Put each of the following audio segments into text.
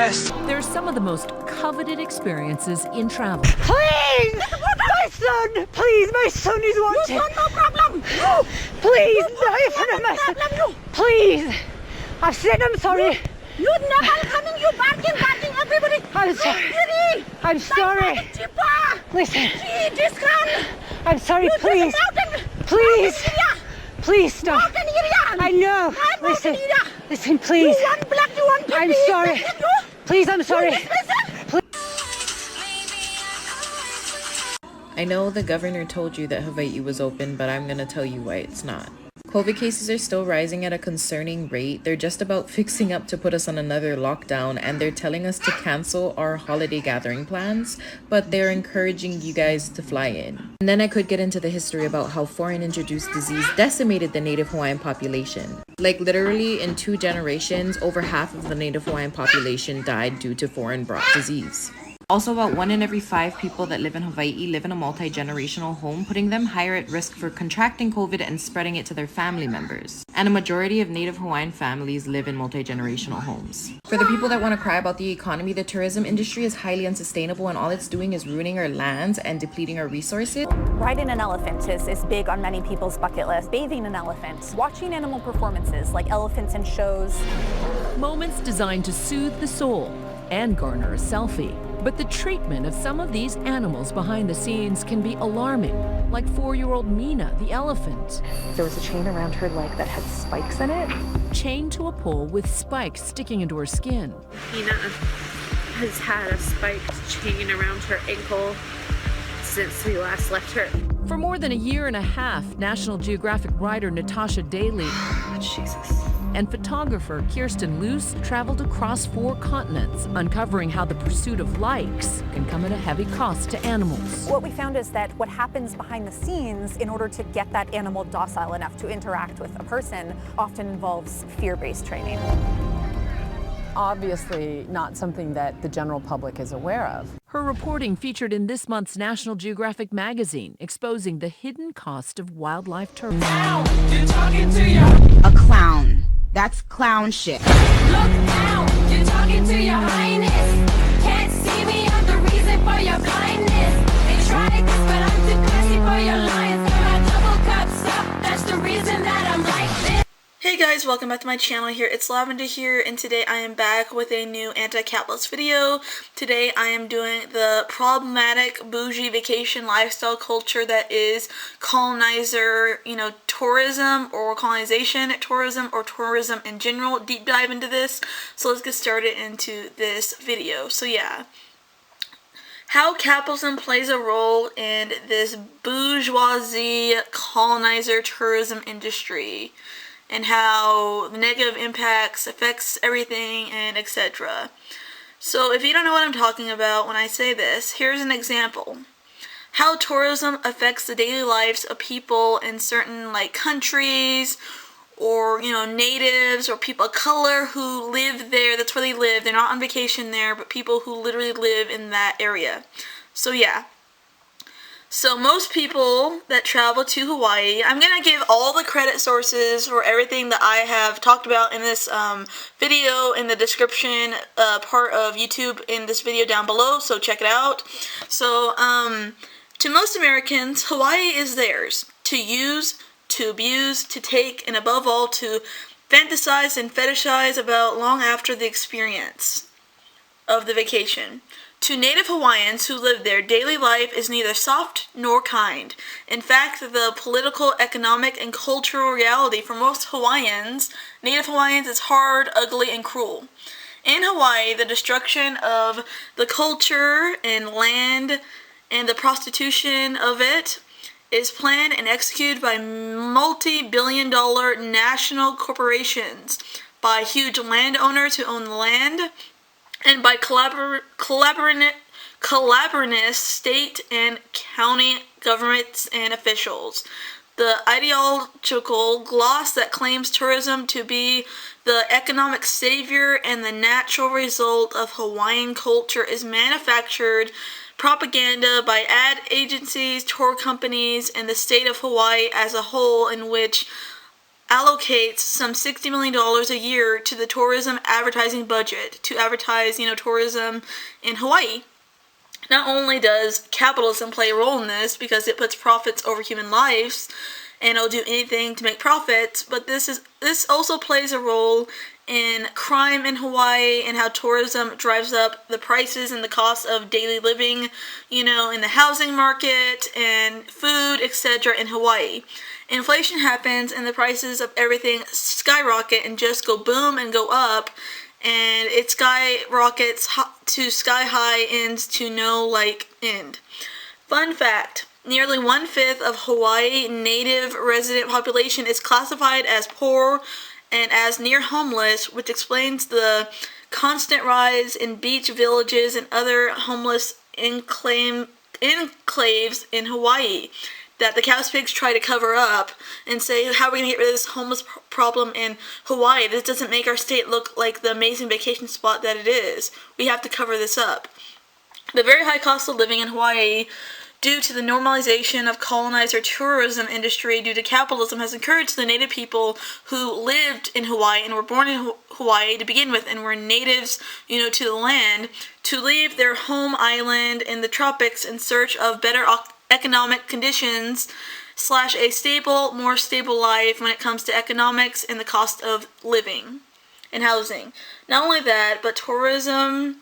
best. They're some of the most coveted experiences in travel. Please! My son! Please, my son is wanted! No problem! Please, die for my son! Please! I've said I'm sorry! You never coming, you barking, everybody! I'm sorry! I'm sorry! Listen! I'm sorry, please! Please! Please stop! I know! Listen, please! I'm sorry! Please, I'm sorry! I know the governor told you that Hawaii was open, but I'm gonna tell you why it's not. COVID cases are still rising at a concerning rate. They're just about fixing up to put us on another lockdown, and they're telling us to cancel our holiday gathering plans, but they're encouraging you guys to fly in. And then I could get into the history about how foreign introduced disease decimated the Native Hawaiian population. Like literally in 2 generations, over half of the Native Hawaiian population died due to foreign brought disease. Also, about 1 in every 5 people that live in Hawaii live in a multi-generational home, putting them higher at risk for contracting COVID and spreading it to their family members. And a majority of Native Hawaiian families live in multi-generational homes. For the people that want to cry about the economy, the tourism industry is highly unsustainable, and all it's doing is ruining our lands and depleting our resources. Riding an elephant is big on many people's bucket list. Bathing an elephant, watching animal performances like elephants in shows. Moments designed to soothe the soul and garner a selfie. But the treatment of some of these animals behind the scenes can be alarming, like 4-year-old Mina, the elephant. There was a chain around her leg that had spikes in it. Chained to a pole with spikes sticking into her skin. Mina has had a spiked chain around her ankle since we last left her. For more than a year and a half, National Geographic writer Natasha Daly and photographer Kirsten Luce traveled across 4 continents, uncovering how the pursuit of likes can come at a heavy cost to animals. What we found is that what happens behind the scenes in order to get that animal docile enough to interact with a person often involves fear-based training. Obviously not something that the general public is aware of. Her reporting featured in this month's National Geographic magazine, exposing the hidden cost of wildlife tourism. A clown. That's clown shit. Look out, you're talking to your highness. Can't see me, I'm the reason for your blindness. They tried this, but I'm too classy for your lines. Got my double cups up, that's the reason that I'm like this. Hey guys, welcome back to my channel here. It's Lavender here, and today I am back with a new anti-capitalist video. Today I am doing the problematic bougie vacation lifestyle culture that is colonizer, tourism or colonization tourism or tourism in general. Deep dive into this. So let's get started into this video. So yeah. How capitalism plays a role in this bourgeoisie colonizer tourism industry, and how the negative impacts affects everything, and etc. So if you don't know what I'm talking about when I say this, here's an example. How tourism affects the daily lives of people in certain countries, or natives or people of color who live there. That's where they live. They're not on vacation there, but people who literally live in that area. So yeah. So most people that travel to Hawaii, I'm going to give all the credit sources for everything that I have talked about in this video in the description part of YouTube in this video down below, so check it out. So to most Americans, Hawaii is theirs to use, to abuse, to take, and above all to fantasize and fetishize about long after the experience of the vacation. To Native Hawaiians who live there, daily life is neither soft nor kind. In fact, the political, economic, and cultural reality for most Hawaiians, Native Hawaiians, is hard, ugly, and cruel. In Hawaii, the destruction of the culture and land and the prostitution of it is planned and executed by multi-billion-dollar national corporations, by huge landowners who own the land, and by collaborationist state and county governments and officials. The ideological gloss that claims tourism to be the economic savior and the natural result of Hawaiian culture is manufactured propaganda by ad agencies, tour companies, and the state of Hawaii as a whole, in which allocates some $60 million a year to the tourism advertising budget to advertise, tourism in Hawaii. Not only does capitalism play a role in this because it puts profits over human lives and it'll do anything to make profits, but this also plays a role in crime in Hawaii and how tourism drives up the prices and the cost of daily living, in the housing market and food, etc. in Hawaii. Inflation happens and the prices of everything skyrocket and just go boom and go up, and it skyrockets to sky high ends to no end. Fun fact, nearly 1/5 of Hawaii native resident population is classified as poor and as near homeless, which explains the constant rise in beach villages and other homeless enclaves in Hawaii that the Capitals Pigs try to cover up and say, how are we going to get rid of this homeless problem in Hawaii? This doesn't make our state look like the amazing vacation spot that it is. We have to cover this up. The very high cost of living in Hawaii due to the normalization of colonizer tourism industry due to capitalism has encouraged the native people who lived in Hawaii and were born in Hawaii to begin with and were natives, to the land, to leave their home island in the tropics in search of better economic conditions / a more stable life when it comes to economics and the cost of living and housing. Not only that, but tourism,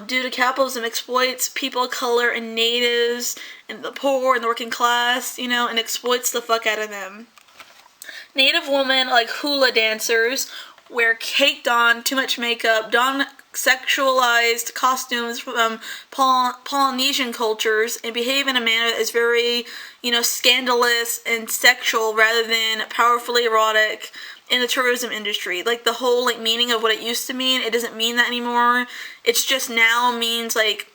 due to capitalism, exploits people of color and natives and the poor and the working class, and exploits the fuck out of them. Native women like hula dancers wear caked on, too much makeup, don sexualized costumes from Polynesian cultures, and behave in a manner that is very, scandalous and sexual rather than powerfully erotic in the tourism industry. Like the whole meaning of what it used to mean, it doesn't mean that anymore. It's just now means like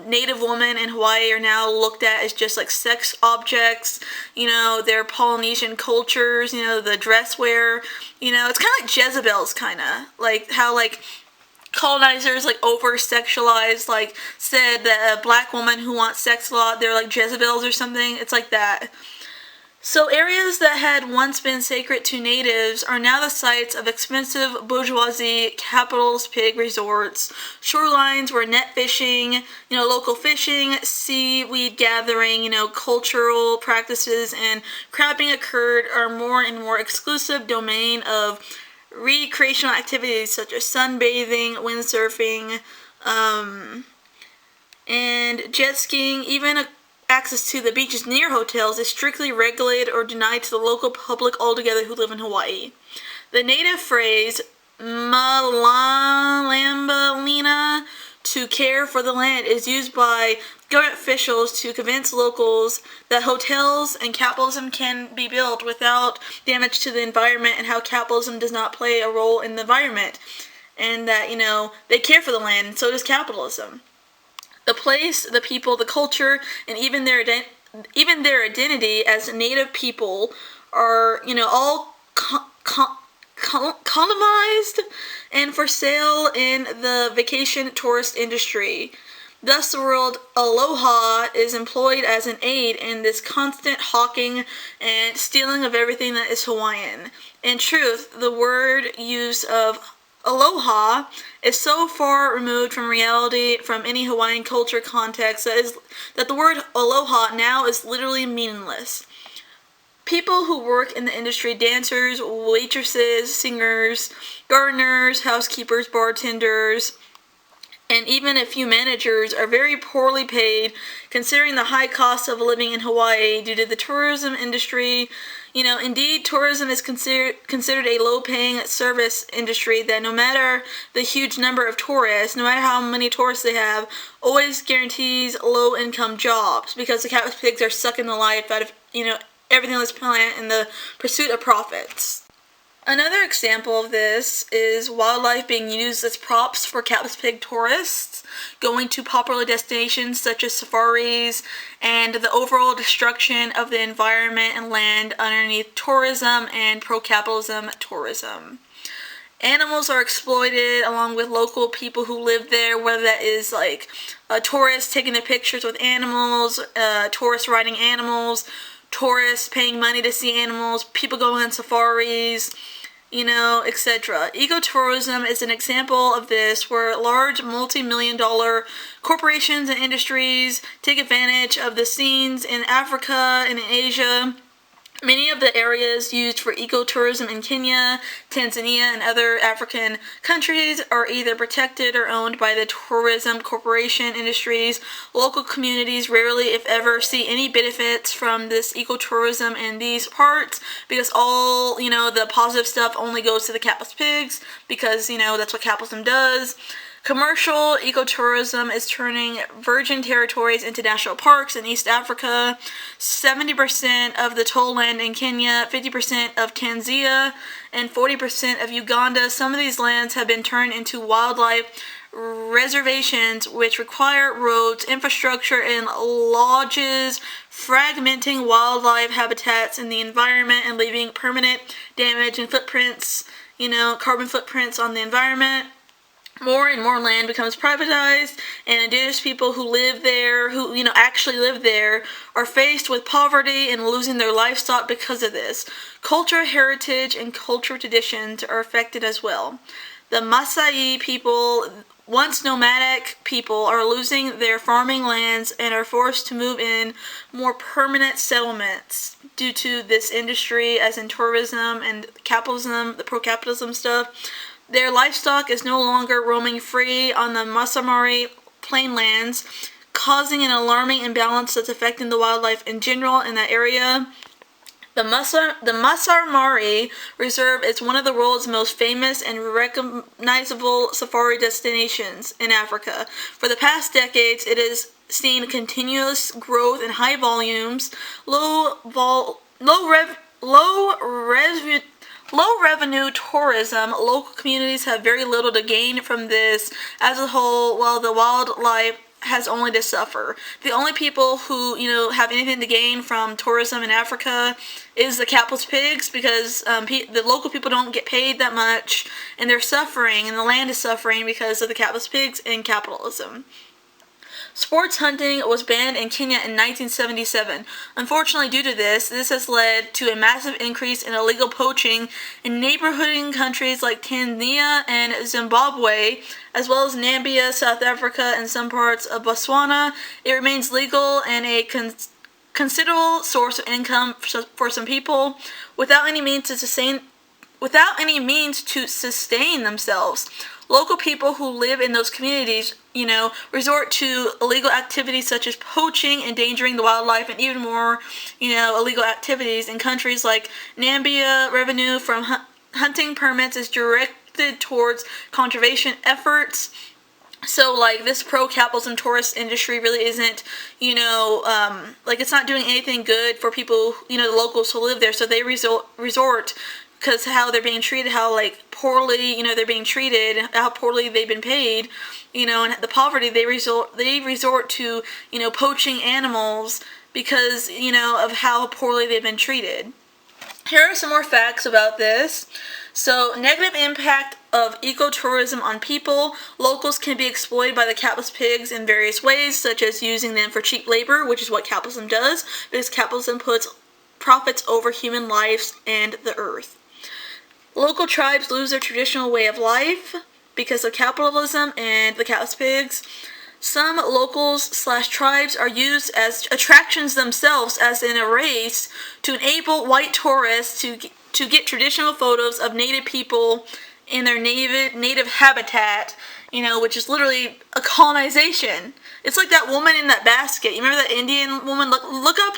native women in Hawaii are now looked at as just sex objects, their Polynesian cultures, the dress wear, it's kind of like Jezebels, like how colonizers over-sexualized, said that a black woman who wants sex a lot, they're like Jezebels or something. It's like that. So areas that had once been sacred to natives are now the sites of expensive bourgeoisie capitalist pig resorts. Shorelines where net fishing, local fishing, seaweed gathering, cultural practices and crabbing occurred are more and more exclusive domain of recreational activities such as sunbathing, windsurfing, and jet skiing. Even access to the beaches near hotels is strictly regulated or denied to the local public altogether who live in Hawaii. The native phrase, malalambalina, to care for the land, is used by government officials to convince locals that hotels and capitalism can be built without damage to the environment, and how capitalism does not play a role in the environment, and that, they care for the land, and so does capitalism. The place, the people, the culture, and even their identity as native people are, all colonized and for sale in the vacation tourist industry. Thus, the word aloha is employed as an aid in this constant hawking and stealing of everything that is Hawaiian. In truth, the word use of aloha is so far removed from reality from any Hawaiian culture context that the word aloha now is literally meaningless. People who work in the industry, dancers, waitresses, singers, gardeners, housekeepers, bartenders, and even a few managers are very poorly paid considering the high cost of living in Hawaii due to the tourism industry. Indeed, tourism is considered a low-paying service industry that no matter the huge number of tourists, no matter how many tourists they have, always guarantees low-income jobs because the Capitals Pigs are sucking the life out of, everything on this planet in the pursuit of profits. Another example of this is wildlife being used as props for Capitals Pig tourists going to popular destinations such as safaris, and the overall destruction of the environment and land underneath tourism and pro-capitalism tourism. Animals are exploited along with local people who live there, whether that is tourists taking their pictures with animals, tourists riding animals, tourists paying money to see animals, people going on safaris, etc. Ecotourism is an example of this, where large multi-million-dollar corporations and industries take advantage of the scenes in Africa and in Asia. Many of the areas used for ecotourism in Kenya, Tanzania, and other African countries are either protected or owned by the tourism corporation industries. Local communities rarely, if ever, see any benefits from this ecotourism in these parts, because all, the positive stuff only goes to the capitalist pigs, because, that's what capitalism does. Commercial ecotourism is turning virgin territories into national parks in East Africa. 70% of the total land in Kenya, 50% of Tanzania, and 40% of Uganda. Some of these lands have been turned into wildlife reservations, which require roads, infrastructure, and lodges, fragmenting wildlife habitats in the environment and leaving permanent damage and footprints, carbon footprints on the environment. More and more land becomes privatized, and indigenous people who live there, who actually live there, are faced with poverty and losing their livestock because of this. Culture, heritage, and cultural traditions are affected as well. The Maasai people, once nomadic people, are losing their farming lands and are forced to move in more permanent settlements due to this industry, as in tourism and capitalism, the pro-capitalism stuff. Their livestock is no longer roaming free on the Maasai plainlands, causing an alarming imbalance that's affecting the wildlife in general in that area. The Maasai Mara Reserve is one of the world's most famous and recognizable safari destinations in Africa. For the past decades, it has seen continuous growth in high volumes, low revenue tourism. Local communities have very little to gain from this. As a whole, while the wildlife has only to suffer. The only people who, have anything to gain from tourism in Africa is the capitalist pigs, because the local people don't get paid that much, and they're suffering, and the land is suffering because of the capitalist pigs and capitalism. Sports hunting was banned in Kenya in 1977. Unfortunately, due to this has led to a massive increase in illegal poaching in neighboring countries like Tanzania and Zimbabwe, as well as Namibia, South Africa, and some parts of Botswana. It remains legal and a considerable source of income for some people without any means to sustain themselves. Local people who live in those communities, resort to illegal activities such as poaching, endangering the wildlife, and even more, illegal activities in countries like Namibia. Revenue from hunting permits is directed towards conservation efforts. So, this pro-capitalism tourist industry really isn't, it's not doing anything good for people, the locals who live there. So they resort because how they're being treated, how poorly, they're being treated, how poorly they've been paid, and the poverty, they resort to, poaching animals because, of how poorly they've been treated. Here are some more facts about this. So, negative impact of ecotourism on people. Locals can be exploited by the capitalist pigs in various ways, such as using them for cheap labor, which is what capitalism does, because capitalism puts profits over human lives and the earth. Local tribes lose their traditional way of life because of capitalism and the capitalist pigs. Some locals/tribes are used as attractions themselves, as in a race, to enable white tourists to get traditional photos of native people in their native habitat, which is literally a colonization. It's like that woman in that basket. You remember that Indian woman? Look up,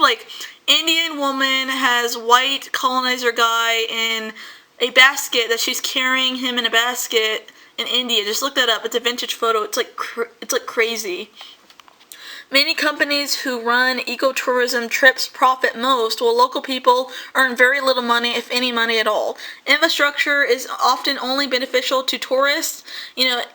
Indian woman has white colonizer guy in a basket that she's carrying him in a basket in India. Just look that up. It's a vintage photo. It's like crazy. Many companies who run ecotourism trips profit most, while local people earn very little money, if any money at all. Infrastructure is often only beneficial to tourists.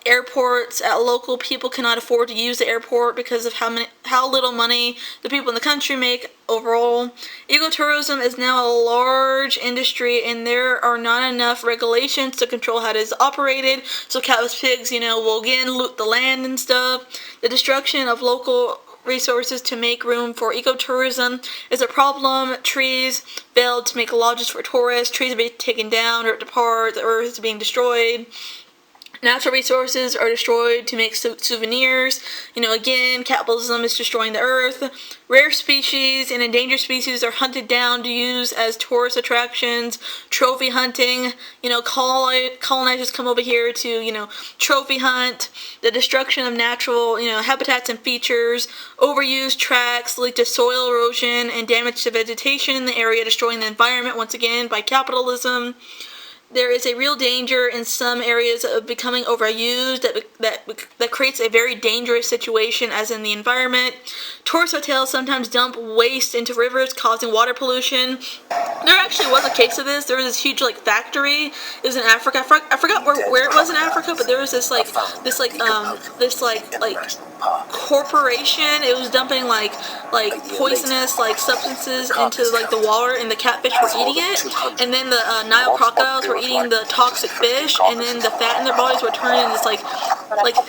Airports, local people cannot afford to use the airport because of how little money the people in the country make overall. Ecotourism is now a large industry, and there are not enough regulations to control how it is operated. So capitalist pigs, will again loot the land and stuff. The destruction of local resources to make room for ecotourism is a problem. Trees failed to make lodges for tourists. Trees are being taken down, ripped apart. The earth is being destroyed. Natural resources are destroyed to make souvenirs. You know, again, capitalism is destroying the earth. Rare species and endangered species are hunted down to use as tourist attractions. Trophy hunting. You know, colonizers come over here to, you know, trophy hunt. The destruction of natural, you know, habitats and features. Overused tracks lead to soil erosion and damage to vegetation in the area, destroying the environment once again by capitalism. There is a real danger in some areas of becoming overused that creates a very dangerous situation as in the environment. Tourist hotels sometimes dump waste into rivers, causing water pollution. There actually was a case of this. There was this huge like factory. It was in Africa. I forgot where it was in Africa, but there was this corporation. It was dumping like poisonous like substances into like the water, and the catfish were eating it, and then the Nile crocodiles were eating the toxic fish, and then the fat in their bodies were turning this like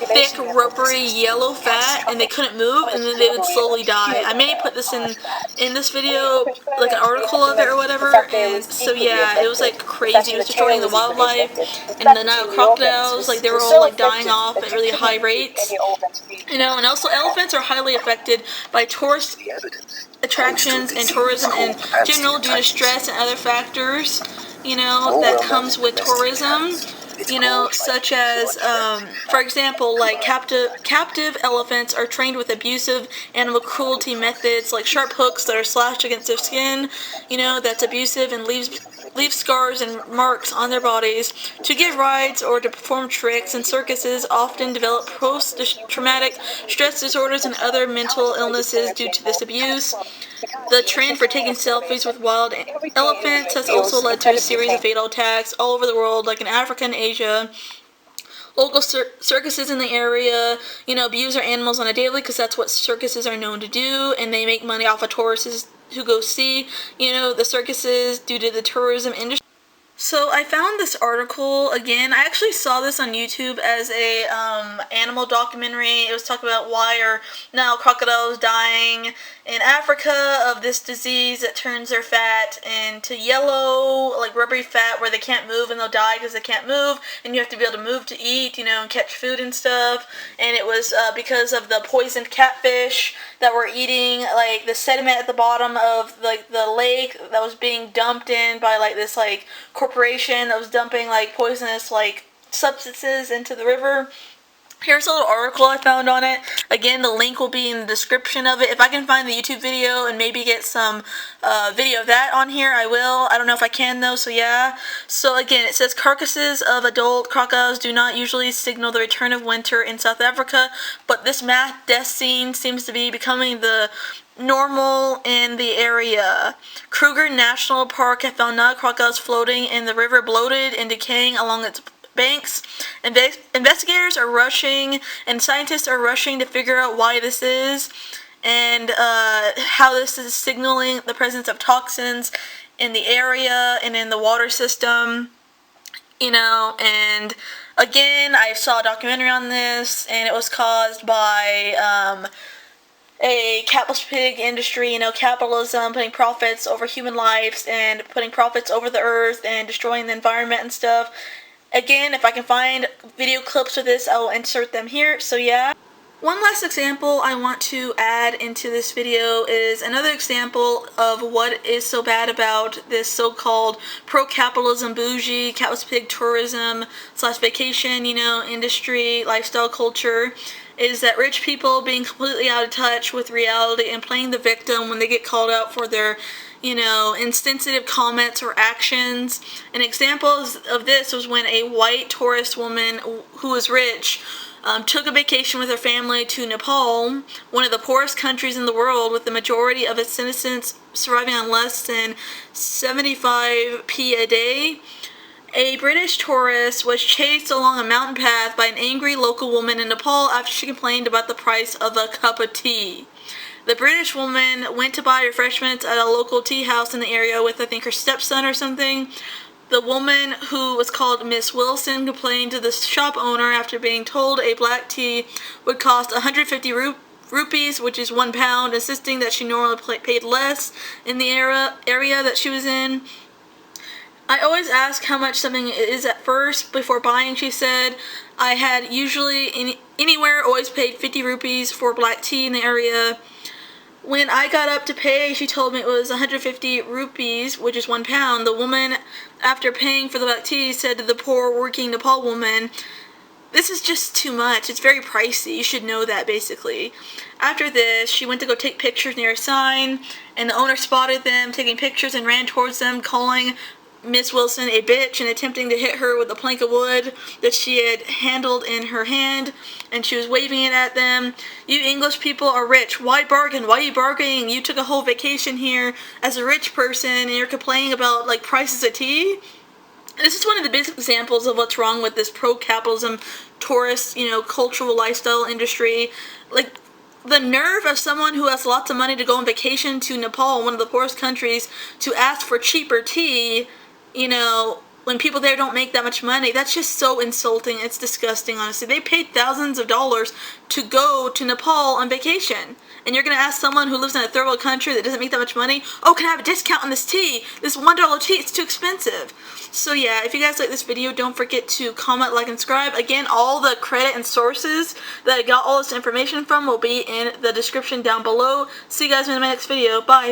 thick rubbery yellow fat, and they couldn't move, and then they would slowly die. I may put this in this video, like an article of it or whatever. And so yeah, it was like crazy. It was destroying the wildlife, and the Nile crocodiles, like they were all like dying off at really high rates. You know, and also elephants are highly affected by tourist attractions and tourism in general due to stress and other factors, you know, that comes with tourism, you know, such as, for example, like captive elephants are trained with abusive animal cruelty methods, like sharp hooks that are slashed against their skin, you know, that's abusive and leaves scars and marks on their bodies. To give rides or to perform tricks, and circuses often develop post-traumatic stress disorders and other mental illnesses due to this abuse. The trend for taking selfies with wild elephants has also led to a series of fatal attacks all over the world, like in Africa and Asia. Local circuses in the area, you know, abuse their animals on a daily, because that's what circuses are known to do, and they make money off of tourists who go see, you know, the circuses due to the tourism industry. So I found this article, again, I actually saw this on YouTube as a animal documentary. It was talking about why are now crocodiles dying in Africa of this disease that turns their fat into yellow, like rubbery fat, where they can't move and they'll die because they can't move, and you have to be able to move to eat, you know, and catch food and stuff. And it was because of the poisoned catfish that were eating like the sediment at the bottom of like the lake that was being dumped in by like this like corporation that was dumping like poisonous like substances into the river. Here's a little article I found on it. Again, the link will be in the description of it. If I can find the YouTube video and maybe get some video of that on here, I will. I don't know if I can though, so yeah. So again, it says carcasses of adult crocodiles do not usually signal the return of winter in South Africa, but this mass death scene seems to be becoming the normal in the area. Kruger National Park have found Nile crocodiles floating in the river, bloated and decaying along its banks. Investigators are rushing, and scientists are rushing to figure out why this is, and how this is signaling the presence of toxins in the area and in the water system, you know. And again, I saw a documentary on this, and it was caused by a capitalist pig industry, you know, capitalism, putting profits over human lives and putting profits over the earth and destroying the environment and stuff. Again, if I can find video clips of this, I will insert them here, so yeah. One last example I want to add into this video is another example of what is so bad about this so-called pro-capitalism Boujee, capitalist pig tourism / vacation, you know, industry, lifestyle culture, is that rich people being completely out of touch with reality and playing the victim when they get called out for their, you know, insensitive comments or actions. An example of this was when a white tourist woman who was rich took a vacation with her family to Nepal, one of the poorest countries in the world, with the majority of its citizens surviving on less than 75p a day. A British tourist was chased along a mountain path by an angry local woman in Nepal after she complained about the price of a cup of tea. The British woman went to buy refreshments at a local tea house in the area with, I think, her stepson or something. The woman, who was called Miss Wilson, complained to the shop owner after being told a black tea would cost 150 rupees, which is £1, insisting that she normally paid less in the area that she was in. I always ask how much something is at first before buying, she said. I had usually anywhere always paid 50 rupees for black tea in the area. When I got up to pay, she told me it was 150 rupees, which is £1. The woman, after paying for the black tea, said to the poor working Nepal woman, "This is just too much. It's very pricey. You should know that," basically. After this, she went to go take pictures near a sign, and the owner spotted them taking pictures and ran towards them, calling Miss Wilson a bitch and attempting to hit her with a plank of wood that she had handled in her hand, and she was waving it at them. "You English people are rich. Why bargain? Why are you bargaining? You took a whole vacation here as a rich person and you're complaining about like prices of tea?" This is one of the basic examples of what's wrong with this pro-capitalism tourist, cultural lifestyle industry. Like, the nerve of someone who has lots of money to go on vacation to Nepal, one of the poorest countries, to ask for cheaper tea, when people there don't make that much money. That's just so insulting. It's disgusting, honestly. They paid thousands of dollars to go to Nepal on vacation. And you're going to ask someone who lives in a third world country that doesn't make that much money, "Oh, can I have a discount on this tea? This $1 tea, it's too expensive." So yeah, if you guys like this video, don't forget to comment, like, and subscribe. Again, all the credit and sources that I got all this information from will be in the description down below. See you guys in my next video. Bye.